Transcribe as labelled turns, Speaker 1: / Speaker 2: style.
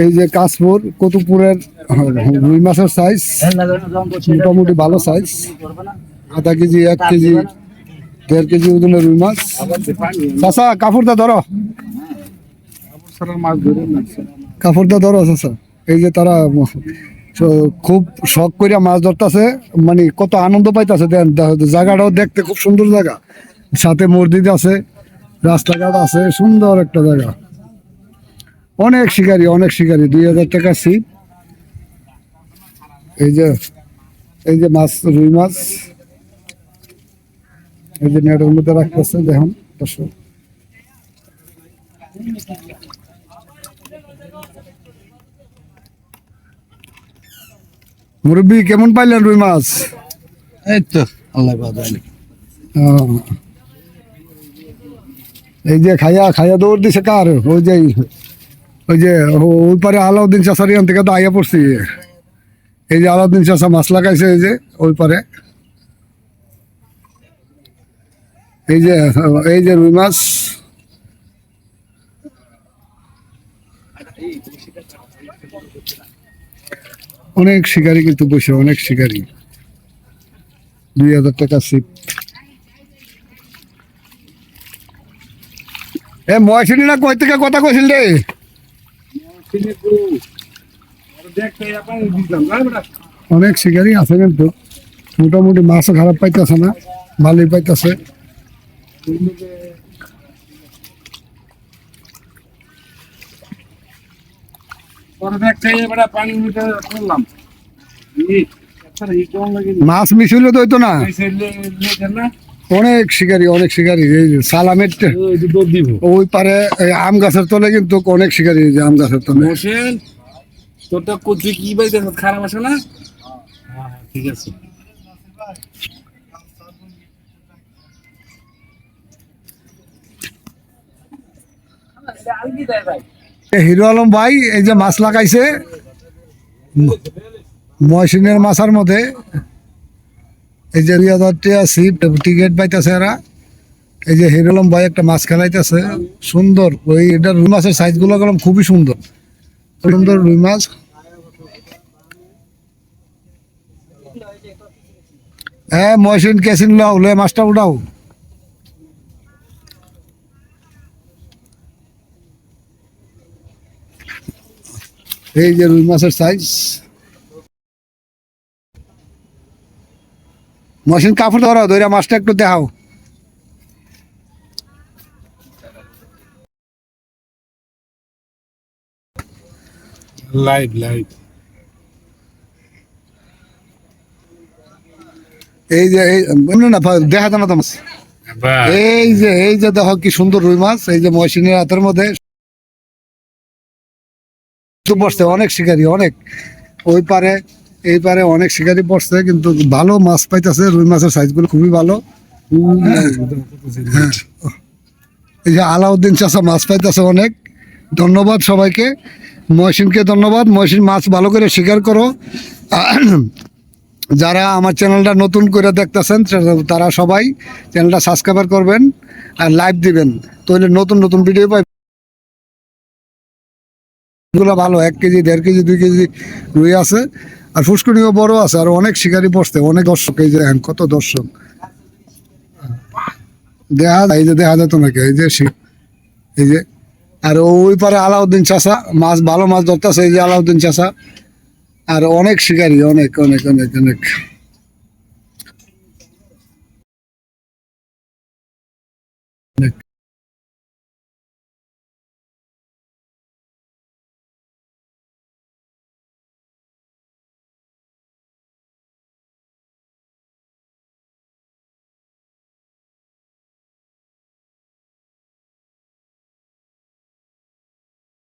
Speaker 1: এই যে কাশপুর কুতুবপুরের রুই মাছের সাইজ মোটামুটি ভালো সাইজ, আধা কেজি 1 কেজি 1.5 কেজি ওজনের রুই মাছ। চাচা কাপড়টা ধরো, কাপড়টা ধরো চাচা। এই যে তারা খুব শখ করিয়া মাছ ধরতেছে, মানে কত আনন্দ পাইতেছে। জায়গাটাও দেখতে খুব সুন্দর জায়গা, সাথে মসজিদ আছে, রাস্তাঘাট আছে, সুন্দর একটা জায়গা। অনেক শিকারি 2000 টাকা ছিপ। এই যে মাছ, রুই মাছ এই যে নেটের মধ্যে রাখতেছে, দেখুন দর্শক। মুরব্বী কেমন পাইলেন রুই মাছ?
Speaker 2: এই তো আল্লাহ
Speaker 1: এই যে খাইয়া দৌড় দিছে কার, ওই যে ওই পারে আলাউদ্দিন চাষার এখান থেকে তো আইয়া পড়ছি। এই যে আলাউদ্দিন চাষা মাছ লাগাইছে, ওই পারে এই যে রুই মাছ। অনেক শিকারি কিন্তু বসে, অনেক শিকারি। 2000 টাকা ছিপ। ময়সিনী না কই থেকে কথা কইছিল রে? অনেক শিকারি আছে কিন্তু মোটামুটি মাছও খারাপ পাইতেছে না, ভালোই পাইতেছে। মাছ মিশিলে তো হইতো না। অনেক শিকারি এই যে সালামের ওই পারে আম গাছের তলে কিন্তু অনেক শিকারি। যে আম গাছের তলে
Speaker 2: তোরটা করছি কি ভাই, খারাপ আসে না? ঠিক আছে।
Speaker 1: হিরো আলম ভাই এই যে মাছ লাগাইছে ময়সিনের মাছের মধ্যে। এই যে 2000 টাকা ছিপ, টিকিট পাইতেছে এরা। এই যে হিরো আলম ভাই একটা মাছ খেলাইতেছে সুন্দর। ওই এটা রুই মাছের সাইজ গুলো খুবই সুন্দর সুন্দর রুই মাছ। হ্যাঁ ময়সিন কেসিন লাও, লে মাছটা উঠাও। এই যে রুই মাছের সাইজ। ময়সিন কাপড় ধরো, ধরে মাছটা একটু দেখাও।
Speaker 2: লাইভ
Speaker 1: এই যে না দেখা যায় না তো মাছ। এই যে দেখো কি সুন্দর রুই মাছ। এই যে ময়সিনের হাতের মধ্যে পড়ছে অনেক শিকারি, অনেক ওই পারে এই পারে অনেক শিকারি পড়ছে, কিন্তু ভালো মাছ পাইতেছে। রুই মাছের সাইজ গুলো খুবই ভালো। এই যে আলাউদ্দিন চাষা মাছ পাইতেছে অনেক। ধন্যবাদ সবাইকে, মহসিনকে ধন্যবাদ। মহসিন মাছ ভালো করে শিকার করো। যারা আমার চ্যানেলটা নতুন করে দেখতেছেন তারা সবাই চ্যানেলটা সাবস্ক্রাইব করবেন আর লাইক দিবেন, তাহলে নতুন ভিডিও পাই। এগুলো ভালো, 1 কেজি 1.5 কেজি 2 কেজি রুই আছে, আর ফুসকুনিও বড় আছে, আর অনেক শিকারি পড়ছে, অনেক দর্শক। এই যে কত দর্শক দেখা যেত নাকি। এই যে আর ওই পারে আলাউদ্দিন চাষা মাছ, ভালো মাছ ধরতেছে। এই যে আলাউদ্দিন চাষা, আর অনেক শিকারি, অনেক।